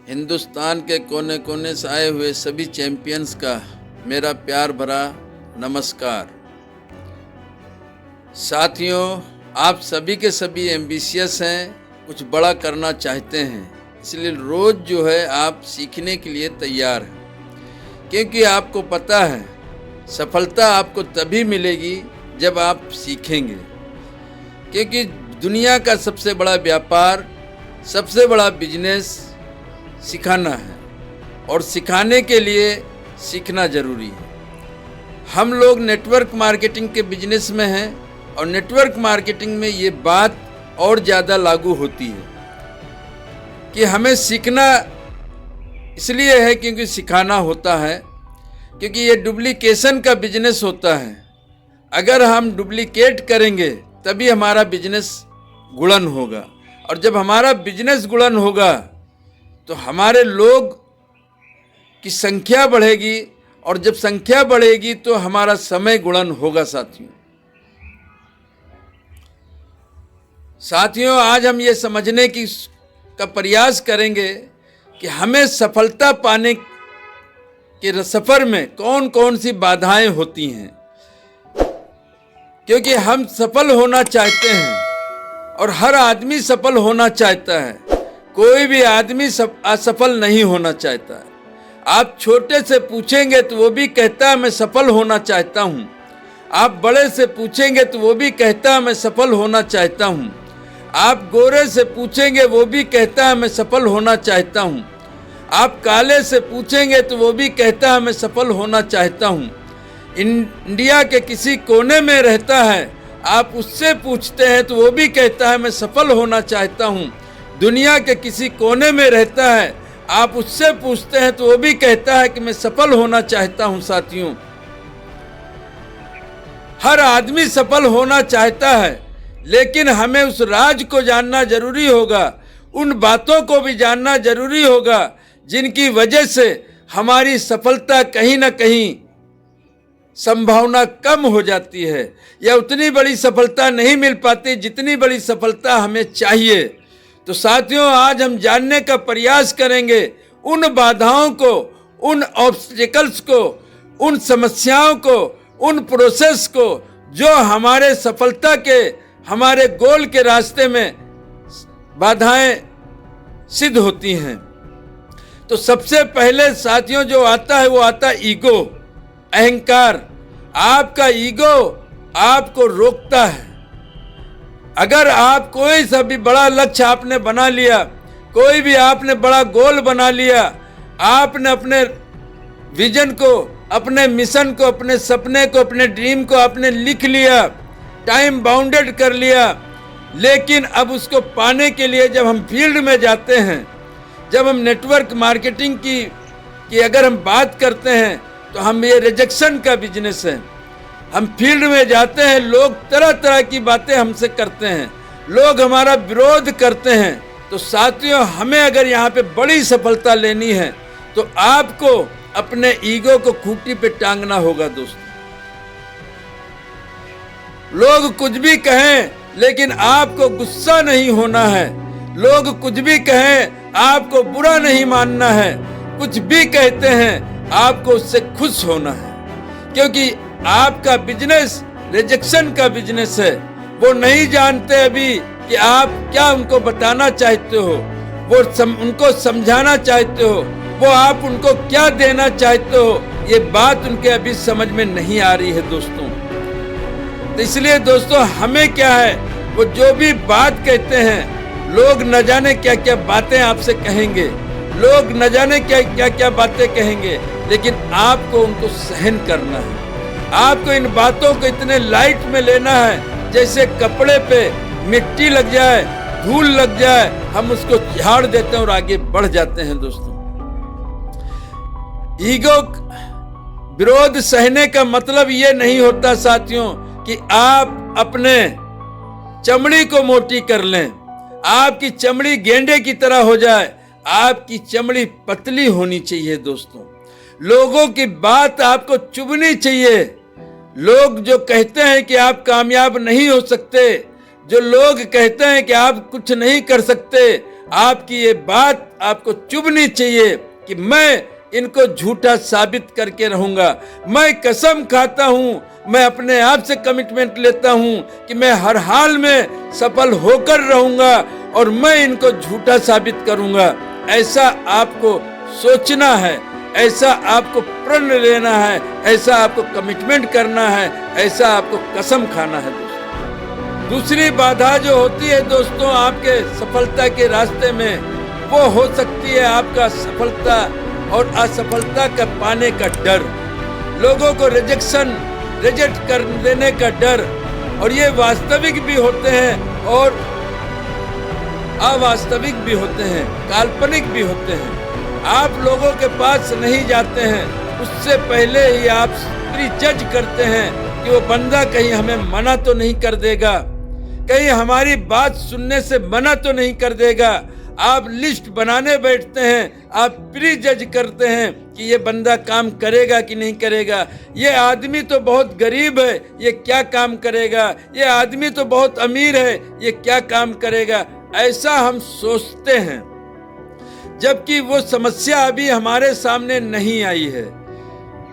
हिंदुस्तान के कोने कोने से आए हुए सभी चैंपियंस का मेरा प्यार भरा नमस्कार। साथियों, आप सभी के सभी एम्बिशियस हैं, कुछ बड़ा करना चाहते हैं, इसलिए रोज़ जो है आप सीखने के लिए तैयार हैं, क्योंकि आपको पता है सफलता आपको तभी मिलेगी जब आप सीखेंगे। क्योंकि दुनिया का सबसे बड़ा व्यापार, सबसे बड़ा बिजनेस सिखाना है, और सिखाने के लिए सीखना ज़रूरी है। हम लोग नेटवर्क मार्केटिंग के बिजनेस में हैं, और नेटवर्क मार्केटिंग में ये बात और ज़्यादा लागू होती है कि हमें सीखना इसलिए है क्योंकि सिखाना होता है, क्योंकि ये डुप्लीकेशन का बिजनेस होता है। अगर हम डुप्लीकेट करेंगे तभी हमारा बिजनेस गुणन होगा, और जब हमारा बिजनेस गुणन होगा तो हमारे लोग की संख्या बढ़ेगी, और जब संख्या बढ़ेगी तो हमारा समय गुणन होगा। साथियों, आज हम ये समझने का प्रयास करेंगे कि हमें सफलता पाने के सफर में कौन कौन सी बाधाएं होती हैं, क्योंकि हम सफल होना चाहते हैं और हर आदमी सफल होना चाहता है। कोई भी आदमी असफल नहीं होना चाहता है। आप छोटे से पूछेंगे तो वो भी कहता है मैं सफल होना चाहता हूँ। आप बड़े से पूछेंगे तो वो भी कहता है मैं सफल होना चाहता हूँ। आप गोरे से पूछेंगे वो भी कहता है मैं सफल होना चाहता हूँ। आप काले से पूछेंगे तो वो भी कहता है मैं सफल होना चाहता हूँ। इंडिया के किसी कोने में रहता है, आप उससे पूछते हैं तो वो भी कहता है मैं सफल होना चाहता हूँ। दुनिया के किसी कोने में रहता है, आप उससे पूछते हैं तो वो भी कहता है कि मैं सफल होना चाहता हूँ। साथियों, हर आदमी सफल होना चाहता है, लेकिन हमें उस राज को जानना जरूरी होगा, उन बातों को भी जानना जरूरी होगा जिनकी वजह से हमारी सफलता कहीं ना कहीं संभावना कम हो जाती है, या उतनी बड़ी सफलता नहीं मिल पाती जितनी बड़ी सफलता हमें चाहिए। तो साथियों, आज हम जानने का प्रयास करेंगे उन बाधाओं को, उन ऑब्स्टिकल्स को, उन समस्याओं को, उन प्रोसेस को जो हमारे सफलता के, हमारे गोल के रास्ते में बाधाएं सिद्ध होती हैं। तो सबसे पहले साथियों जो आता है वो आता है ईगो, अहंकार। आपका ईगो आपको रोकता है। अगर आप कोई सा भी बड़ा लक्ष्य आपने बना लिया, कोई भी आपने बड़ा गोल बना लिया, आपने अपने विजन को, अपने मिशन को, अपने सपने को, अपने ड्रीम को आपने लिख लिया, टाइम बाउंडेड कर लिया, लेकिन अब उसको पाने के लिए जब हम फील्ड में जाते हैं, जब हम नेटवर्क मार्केटिंग की अगर हम बात करते हैं तो हम ये रिजेक्शन का बिजनेस है। हम फील्ड में जाते हैं, लोग तरह तरह की बातें हमसे करते हैं, लोग हमारा विरोध करते हैं। तो साथियों, हमें अगर यहाँ पे बड़ी सफलता लेनी है तो आपको अपने ईगो को खूंटी पे टांगना होगा। दोस्तों, लोग कुछ भी कहें लेकिन आपको गुस्सा नहीं होना है। लोग कुछ भी कहें आपको बुरा नहीं मानना है। कुछ भी कहते हैं आपको उससे खुश होना है, क्योंकि आपका बिजनेस रिजेक्शन का बिजनेस है। वो नहीं जानते अभी कि आप क्या उनको बताना चाहते हो, वो उनको समझाना चाहते हो, वो आप उनको क्या देना चाहते हो, ये बात उनके अभी समझ में नहीं आ रही है। दोस्तों, तो इसलिए दोस्तों, हमें क्या है, वो जो भी बात कहते हैं, लोग न जाने क्या क्या बातें आपसे कहेंगे, लोग न जाने क्या क्या बातें कहेंगे, लेकिन आपको उनको सहन करना है। आपको इन बातों को इतने लाइट में लेना है जैसे कपड़े पे मिट्टी लग जाए, धूल लग जाए, हम उसको झाड़ देते हैं और आगे बढ़ जाते हैं। दोस्तों, ईगो विरोध सहने का मतलब ये नहीं होता साथियों कि आप अपने चमड़ी को मोटी कर लें, आपकी चमड़ी गेंडे की तरह हो जाए। आपकी चमड़ी पतली होनी चाहिए। दोस्तों, लोगों की बात आपको चुभनी चाहिए। लोग जो कहते हैं कि आप कामयाब नहीं हो सकते, जो लोग कहते हैं कि आप कुछ नहीं कर सकते, आपकी ये बात आपको चुभनी चाहिए कि मैं इनको झूठा साबित करके रहूंगा। मैं कसम खाता हूं, मैं अपने आप से कमिटमेंट लेता हूं कि मैं हर हाल में सफल होकर रहूंगा और मैं इनको झूठा साबित करूंगा। ऐसा आपको सोचना है, ऐसा आपको प्रण लेना है, ऐसा आपको कमिटमेंट करना है, ऐसा आपको कसम खाना है दोस्तों। दूसरी बाधा जो होती है दोस्तों आपके सफलता के रास्ते में, वो हो सकती है आपका सफलता और असफलता का पाने का डर, लोगों को रिजेक्ट कर देने का डर। और ये वास्तविक भी होते हैं और अवास्तविक भी होते हैं, काल्पनिक भी होते हैं। आप लोगों के पास नहीं जाते हैं, उससे पहले ही आप प्री जज करते हैं कि वो बंदा कहीं हमें मना तो नहीं कर देगा, कहीं हमारी बात सुनने से मना तो नहीं कर देगा। आप लिस्ट बनाने बैठते हैं, आप प्री जज करते हैं कि ये बंदा काम करेगा कि नहीं करेगा, ये आदमी तो बहुत गरीब है, ये क्या काम करेगा, ये आदमी तो बहुत अमीर है, ये क्या काम करेगा। ऐसा हम सोचते हैं, जबकि वो समस्या अभी हमारे सामने नहीं आई है।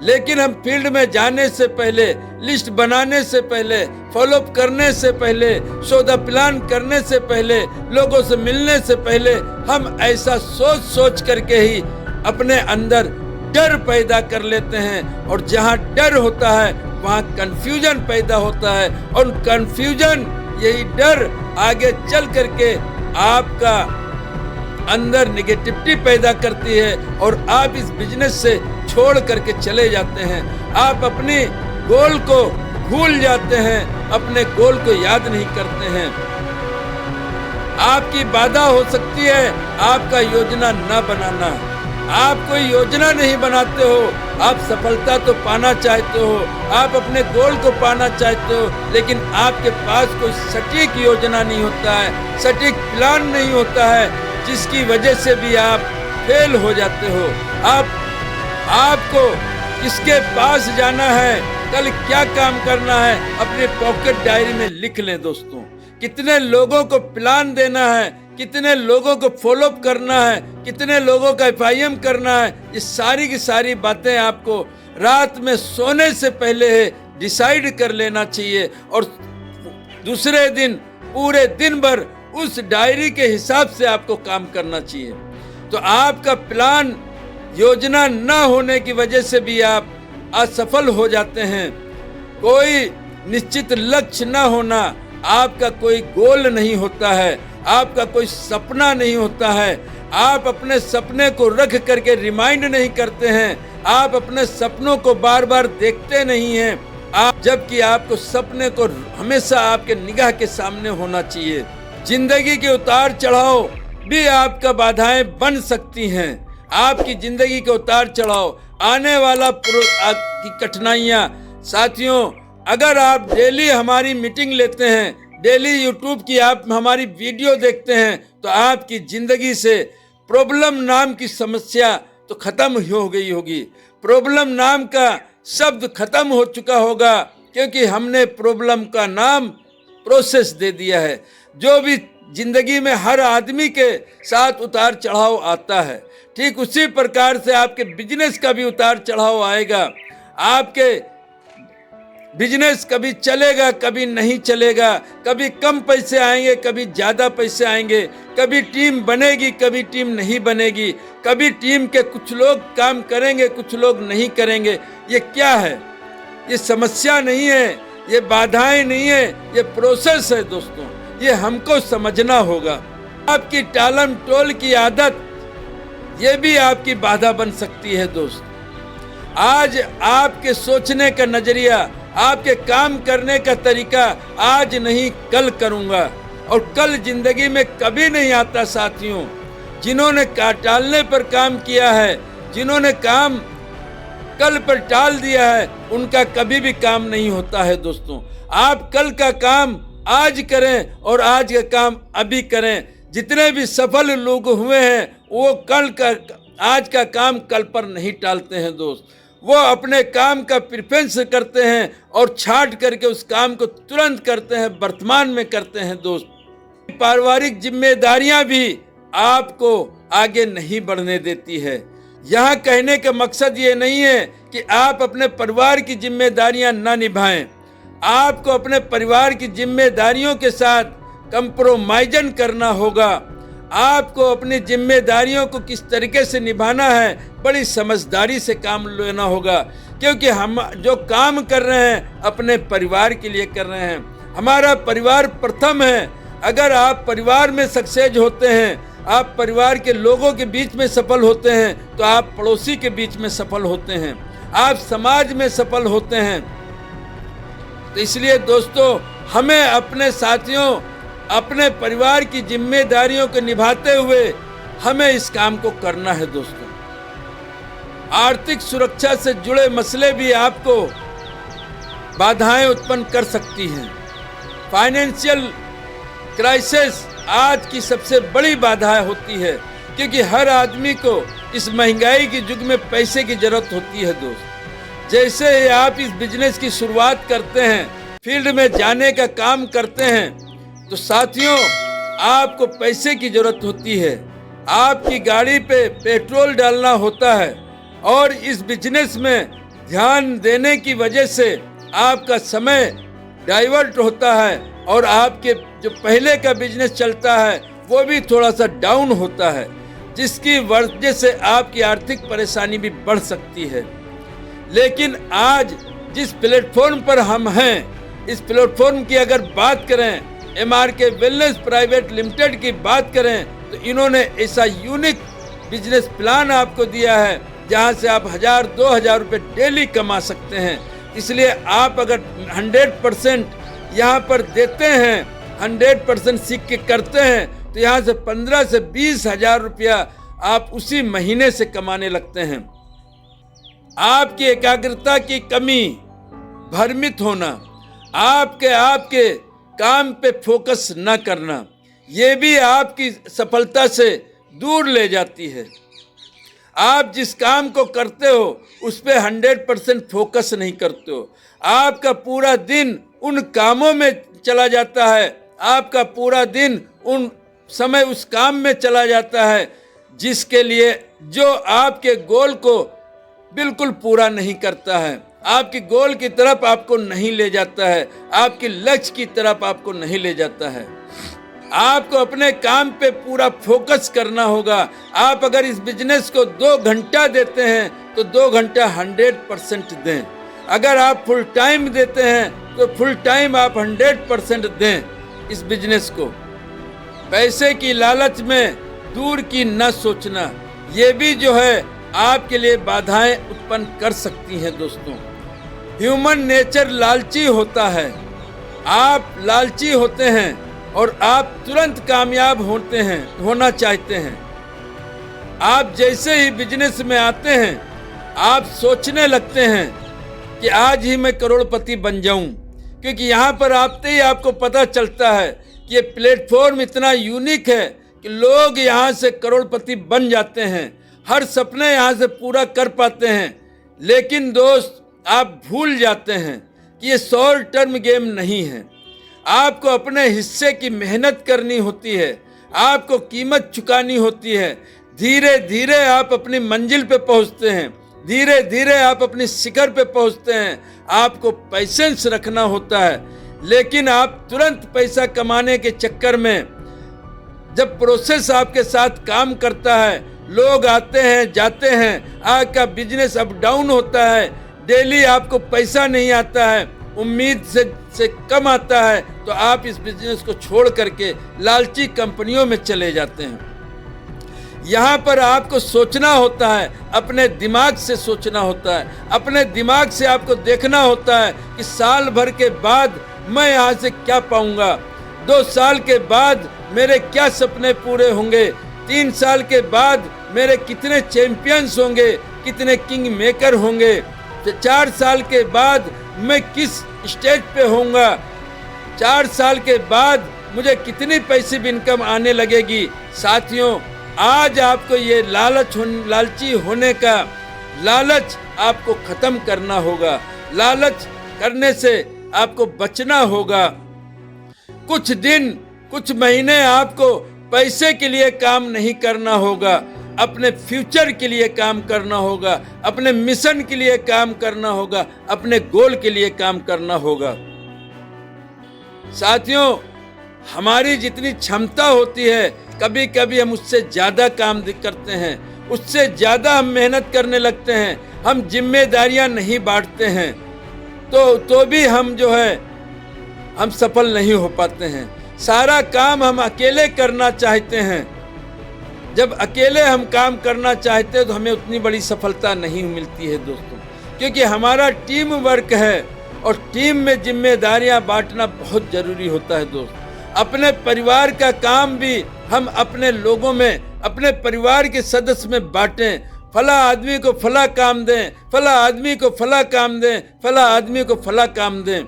लेकिन हम फील्ड में जाने से पहले, लिस्ट बनाने से पहले, फॉलोअप करने से पहले, सौदा प्लान करने से पहले, लोगों से मिलने से पहले हम ऐसा सोच करके ही अपने अंदर डर पैदा कर लेते हैं। और जहाँ डर होता है वहाँ कंफ्यूजन पैदा होता है, और कंफ्यूजन, यही डर आगे चल करके आपका अंदर निगेटिविटी पैदा करती है और आप इस बिजनेस से छोड़ करके चले जाते हैं। आप अपने गोल को भूल जाते हैं, अपने गोल को याद नहीं करते हैं। आपकी बाधा हो सकती है आपका योजना न बनाना। आप कोई योजना नहीं बनाते हो, आप सफलता तो पाना चाहते हो, आप अपने गोल को पाना चाहते हो, लेकिन आपके पास कोई सटीक योजना नहीं होता है, सटीक प्लान नहीं होता है, जिसकी वजह से भी आप फेल हो जाते हो। आपको किसके पास जाना है, कल क्या काम करना है, अपने पॉकेट डायरी में लिख लें दोस्तों। कितने लोगों को प्लान देना है, कितने लोगों को फॉलोअप करना है, कितने लोगों का FIM करना है, ये सारी की सारी बातें आपको रात में सोने से पहले डिसाइड कर लेना चाहिए। और दूसरे दिन पूरे दिन भर उस डायरी के हिसाब से आपको काम करना चाहिए। तो आपका प्लान, योजना न होने की वजह से भी आप असफल हो जाते हैं। कोई निश्चित लक्ष्य न होना, आपका कोई गोल नहीं होता है, आपका कोई सपना नहीं होता है, आप अपने सपने को रख करके रिमाइंड नहीं करते हैं, आप अपने सपनों को बार बार देखते नहीं हैं, जबकि आपको सपने को हमेशा आपके निगाह के सामने होना चाहिए। जिंदगी के उतार चढ़ाव भी आपका बाधाएं बन सकती हैं। आपकी जिंदगी के उतार चढ़ाव, आने वाला की कठिनाइयां। साथियों, अगर आप डेली हमारी मीटिंग लेते हैं, डेली यूट्यूब की आप हमारी वीडियो देखते हैं, तो आपकी जिंदगी से प्रॉब्लम नाम की समस्या तो खत्म हो गई होगी। प्रॉब्लम नाम का शब्द खत्म हो चुका होगा, क्योंकि हमने प्रॉब्लम का नाम प्रोसेस दे दिया है। जो भी जिंदगी में हर आदमी के साथ उतार चढ़ाव आता है, ठीक उसी प्रकार से आपके बिजनेस का भी उतार चढ़ाव आएगा। आपके बिजनेस कभी चलेगा, कभी नहीं चलेगा, कभी कम पैसे आएंगे, कभी ज़्यादा पैसे आएंगे, कभी टीम बनेगी, कभी टीम नहीं बनेगी, कभी टीम के कुछ लोग काम करेंगे, कुछ लोग नहीं करेंगे। ये क्या है? ये समस्या नहीं है, ये बाधाएं नहीं है, ये प्रोसेस है दोस्तों। ये हमको समझना होगा। आपकी टालम टोल की आदत, ये भी आपकी बाधा बन सकती है दोस्त। आज आपके सोचने का नजरिया, आपके काम करने का तरीका, आज नहीं कल करूंगा, और कल जिंदगी में कभी नहीं आता साथियों। जिन्होंने टालने पर काम किया है, जिन्होंने काम कल पर टाल दिया है, उनका कभी भी काम नहीं होता है दोस्तों। आप कल का काम आज करें और आज का काम अभी करें। जितने भी सफल लोग हुए हैं, वो कल का, आज का काम कल पर नहीं टालते हैं दोस्त। वो अपने काम का प्रेफरेंस करते हैं और छांट करके उस काम को तुरंत करते हैं, वर्तमान में करते हैं दोस्त। पारिवारिक जिम्मेदारियां भी आपको आगे नहीं बढ़ने देती है। यहाँ कहने का मकसद ये नहीं है कि आप अपने परिवार की जिम्मेदारियां ना निभाएं। आपको अपने परिवार की जिम्मेदारियों के साथ कंप्रोमाइजन करना होगा। आपको अपनी जिम्मेदारियों को किस तरीके से निभाना है, बड़ी समझदारी से काम लेना होगा, क्योंकि हम जो काम कर रहे हैं अपने परिवार के लिए कर रहे हैं। हमारा परिवार प्रथम है। अगर आप परिवार में सक्सेस होते हैं, आप परिवार के लोगों के बीच में सफल होते हैं, तो आप पड़ोसी के बीच में सफल होते हैं, आप समाज में सफल होते हैं। तो इसलिए दोस्तों, हमें अपने साथियों, अपने परिवार की जिम्मेदारियों को निभाते हुए हमें इस काम को करना है। दोस्तों, आर्थिक सुरक्षा से जुड़े मसले भी आपको बाधाएं उत्पन्न कर सकती हैं। फाइनेंशियल क्राइसिस आज की सबसे बड़ी बाधा होती है, क्योंकि हर आदमी को इस महंगाई के युग में पैसे की जरूरत होती है। दोस्त, जैसे ही आप इस बिजनेस की शुरुआत करते हैं, फील्ड में जाने का काम करते हैं, तो साथियों आपको पैसे की जरूरत होती है। आपकी गाड़ी पे पेट्रोल डालना होता है, और इस बिजनेस में ध्यान देने की वजह से आपका समय डाइवर्ट होता है, और आपके जो पहले का बिजनेस चलता है वो भी थोड़ा सा डाउन होता है, जिसकी वजह से आपकी आर्थिक परेशानी भी बढ़ सकती है। लेकिन आज जिस प्लेटफॉर्म पर हम हैं, इस प्लेटफॉर्म की अगर बात करें, MRK वेलनेस प्राइवेट लिमिटेड की बात करें, तो इन्होंने ऐसा यूनिक बिजनेस प्लान आपको दिया है जहां से आप 1000-2000 रुपये डेली कमा सकते हैं। इसलिए आप अगर 100% यहाँ पर देते हैं, 100% सीख के करते हैं, तो यहाँ से 15 से 20 हजार रुपया आप उसी महीने से कमाने लगते हैं। आपकी एकाग्रता की कमी, भ्रमित होना, आपके काम पे फोकस न करना, ये भी आपकी सफलता से दूर ले जाती है। आप जिस काम को करते हो उस पे 100% फोकस नहीं करते हो। आपका पूरा दिन उन कामों में चला जाता है, आपका पूरा दिन उन समय उस काम में चला जाता है जिसके लिए जो आपके गोल को बिल्कुल पूरा नहीं करता है, आपकी गोल की तरफ आपको नहीं ले जाता है, आपके लक्ष्य की तरफ आपको नहीं ले जाता है। आपको अपने काम पे पूरा फोकस करना होगा। आप अगर इस बिजनेस को 2 घंटा देते हैं तो 2 घंटा 100% दें। अगर आप फुल टाइम देते हैं तो फुल टाइम आप 100% दें इस बिजनेस को। पैसे की लालच में दूर की न सोचना, ये भी जो है आपके लिए बाधाएं उत्पन्न कर सकती हैं। दोस्तों, ह्यूमन नेचर लालची होता है। आप लालची होते हैं और आप तुरंत कामयाब होना चाहते हैं। आप जैसे ही बिजनेस में आते हैं, आप सोचने लगते हैं कि आज ही मैं करोड़पति बन जाऊं, क्योंकि यहाँ पर आते ही आपको पता चलता है कि ये प्लेटफॉर्म इतना यूनिक है कि लोग यहाँ से करोड़पति बन जाते हैं, हर सपने यहाँ से पूरा कर पाते हैं। लेकिन दोस्त, आप भूल जाते हैं कि ये शॉर्ट टर्म गेम नहीं है। आपको अपने हिस्से की मेहनत करनी होती है, आपको कीमत चुकानी होती है। धीरे धीरे आप अपनी मंजिल पे पहुंचते हैं, धीरे धीरे आप अपनी शिखर पे पहुंचते हैं। आपको पेशेंस रखना होता है। लेकिन आप तुरंत पैसा कमाने के चक्कर में, जब प्रोसेस आपके साथ काम करता है, लोग आते हैं जाते हैं, आपका बिजनेस अप डाउन होता है, डेली आपको पैसा नहीं आता है, उम्मीद से कम आता है, तो आप इस बिजनेस को छोड़ करके लालची कंपनियों में चले जाते हैं। यहाँ पर आपको सोचना होता है, अपने दिमाग से सोचना होता है, अपने दिमाग से आपको देखना होता है कि साल भर के बाद मैं यहाँ से क्या पाऊंगा, 2 साल के बाद मेरे क्या सपने पूरे होंगे, 3 साल के बाद मेरे कितने चैंपियंस होंगे, कितने किंग मेकर होंगे, 4 साल के बाद मैं किस स्टेज पे होऊंगा, 4 साल के बाद मुझे कितनी पैसिव इनकम आने लगेगी। साथियों, आज आपको ये लालची होने का लालच आपको खत्म करना होगा। लालच करने से आपको बचना होगा। कुछ दिन, कुछ महीने आपको पैसे के लिए काम नहीं करना होगा, अपने फ्यूचर के लिए काम करना होगा, अपने मिशन के लिए काम करना होगा, अपने गोल के लिए काम करना होगा। साथियों, हमारी जितनी क्षमता होती है, कभी कभी हम उससे ज़्यादा काम करते हैं, उससे ज़्यादा हम मेहनत करने लगते हैं, हम जिम्मेदारियां नहीं बांटते हैं, तो भी हम जो है हम सफल नहीं हो पाते हैं। सारा काम हम अकेले करना चाहते हैं। जब अकेले हम काम करना चाहते हैं तो हमें उतनी बड़ी सफलता नहीं मिलती है दोस्तों, क्योंकि हमारा टीम वर्क है और टीम में जिम्मेदारियां बांटना बहुत ज़रूरी होता है दोस्त। अपने परिवार का काम भी हम अपने लोगों में, अपने परिवार के सदस्य में बांटें। फला आदमी को फला काम दें, फला आदमी को फला काम दें, फला आदमी को फला काम दें।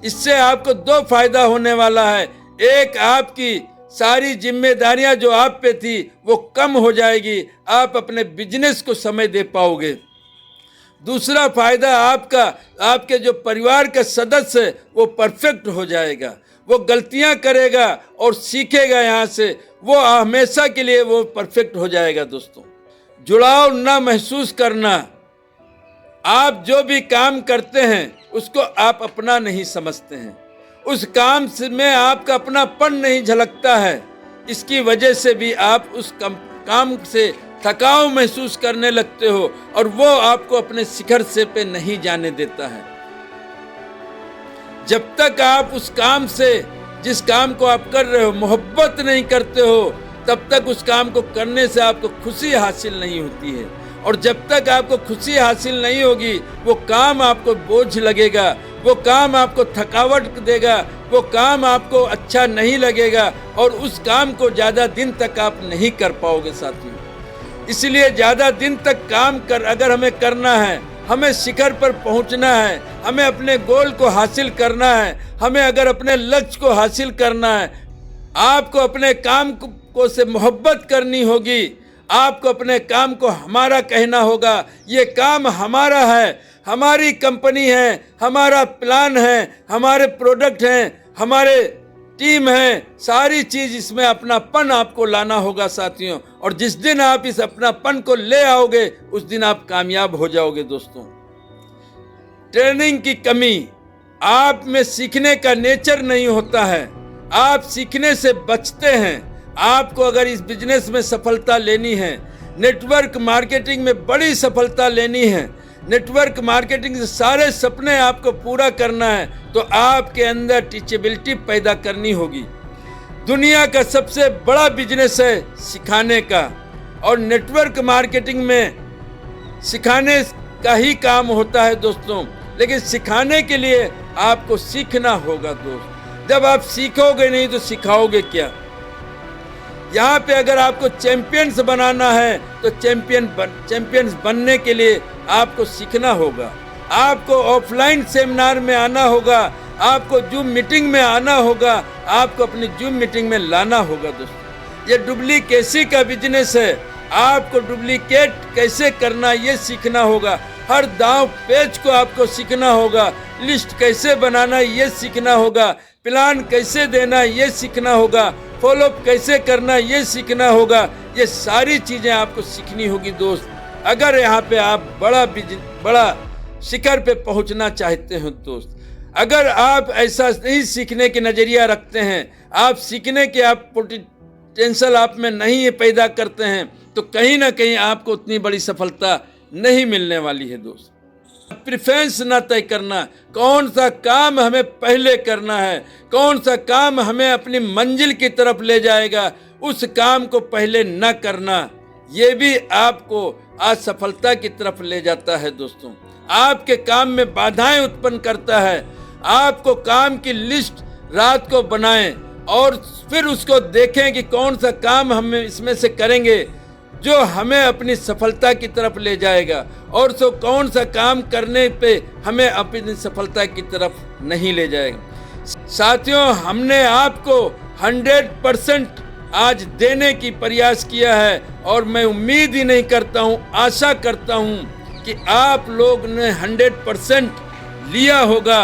इससे आपको दो फायदा होने वाला है। एक, आपकी सारी जिम्मेदारियां जो आप पे थी वो कम हो जाएगी, आप अपने बिजनेस को समय दे पाओगे। दूसरा फायदा आपका, आपके जो परिवार का सदस्य है वो परफेक्ट हो जाएगा, वो गलतियां करेगा और सीखेगा यहाँ से, वो हमेशा के लिए वो परफेक्ट हो जाएगा दोस्तों। जुड़ाव ना महसूस करना, आप जो भी काम करते हैं उसको आप अपना नहीं समझते हैं, उस काम से में आपका अपनापन नहीं झलकता है, इसकी वजह से भी आप उस काम से थकाव महसूस करने लगते हो और वो आपको अपने शिखर से पे नहीं जाने देता है। जब तक आप उस काम से, जिस काम को आप कर रहे हो, मोहब्बत नहीं करते हो, तब तक उस काम को करने से आपको खुशी हासिल नहीं होती है। और जब तक आपको खुशी हासिल नहीं होगी, वो काम आपको बोझ लगेगा, वो काम आपको थकावट देगा, वो काम आपको अच्छा नहीं लगेगा और उस काम को ज़्यादा दिन तक आप नहीं कर पाओगे साथियों। इसलिए ज़्यादा दिन तक काम अगर हमें करना है, हमें शिखर पर पहुंचना है, हमें अपने गोल को हासिल करना है, हमें अगर अपने लक्ष्य को हासिल करना है, आपको अपने काम को से मोहब्बत करनी होगी। आपको अपने काम को हमारा कहना होगा, ये काम हमारा है, हमारी कंपनी है, हमारा प्लान है, हमारे प्रोडक्ट हैं, हमारे टीम है, सारी चीज़ इसमें अपनापन आपको लाना होगा साथियों। और जिस दिन आप इस अपनापन को ले आओगे उस दिन आप कामयाब हो जाओगे दोस्तों। ट्रेनिंग की कमी, आप में सीखने का नेचर नहीं होता है, आप सीखने से बचते हैं। आपको अगर इस बिजनेस में सफलता लेनी है, नेटवर्क मार्केटिंग में बड़ी सफलता लेनी है, नेटवर्क मार्केटिंग से सारे सपने आपको पूरा करना है, तो आपके अंदर टीचेबिलिटी पैदा करनी होगी। दुनिया का सबसे बड़ा बिजनेस है सिखाने का, और नेटवर्क मार्केटिंग में सिखाने का ही काम होता है दोस्तों। लेकिन सिखाने के लिए आपको सीखना होगा दोस्त। जब आप सीखोगे नहीं तो सिखाओगे क्या? यहाँ पे अगर आपको चैंपियंस बनाना है तो चैंपियंस बनने के लिए आपको सीखना होगा। आपको ऑफलाइन सेमिनार में आना होगा, आपको जूम मीटिंग में आना होगा, आपको अपनी जूम मीटिंग में लाना होगा दोस्तों। ये डुप्लीकेसी का बिजनेस है, आपको डुप्लीकेट कैसे करना ये सीखना होगा। हर दांव पेच को आपको सीखना होगा, लिस्ट कैसे बनाना ये सीखना होगा, प्लान कैसे देना ये सीखना होगा, फॉलोअप कैसे करना ये सीखना होगा। ये सारी चीज़ें आपको सीखनी होगी दोस्त, अगर यहाँ पे आप बड़ा शिखर पे पहुँचना चाहते हो दोस्त। अगर आप ऐसा नहीं सीखने की नज़रिया रखते हैं, आप सीखने के आप पोटेंशियल आप में नहीं पैदा करते हैं, तो कहीं ना कहीं आपको उतनी बड़ी सफलता नहीं मिलने वाली है दोस्त। प्रेफरेंस ना तय करना, कौन सा काम हमें पहले करना है, कौन सा काम हमें अपनी मंजिल की तरफ ले जाएगा, उस काम को पहले न करना, ये भी आपको असफलता की तरफ ले जाता है दोस्तों। आपके काम में बाधाएं उत्पन्न करता है। आपको काम की लिस्ट रात को बनाएं और फिर उसको देखें कि कौन सा काम हम इसमें से करेंगे जो हमें अपनी सफलता की तरफ ले जाएगा, और सो कौन सा काम करने पे हमें अपनी सफलता की तरफ नहीं ले जाएगा। साथियों, हमने आपको 100% आज देने की प्रयास किया है, और मैं उम्मीद ही नहीं करता हूँ, आशा करता हूँ कि आप लोग ने 100% लिया होगा,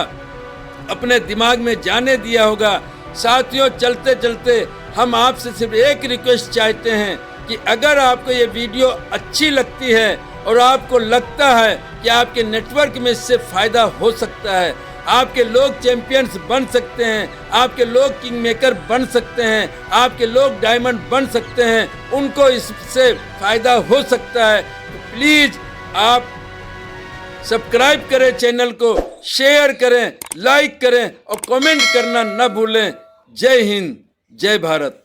अपने दिमाग में जाने दिया होगा। साथियों, चलते चलते हम आपसे सिर्फ एक रिक्वेस्ट चाहते हैं कि अगर आपको ये वीडियो अच्छी लगती है और आपको लगता है कि आपके नेटवर्क में इससे फ़ायदा हो सकता है, आपके लोग चैंपियंस बन सकते हैं, आपके लोग किंग मेकर बन सकते हैं, आपके लोग डायमंड बन सकते हैं, उनको इससे फ़ायदा हो सकता है, तो प्लीज़ आप सब्सक्राइब करें चैनल को, शेयर करें, लाइक करें और कमेंट करना न भूलें। जय हिंद, जय भारत।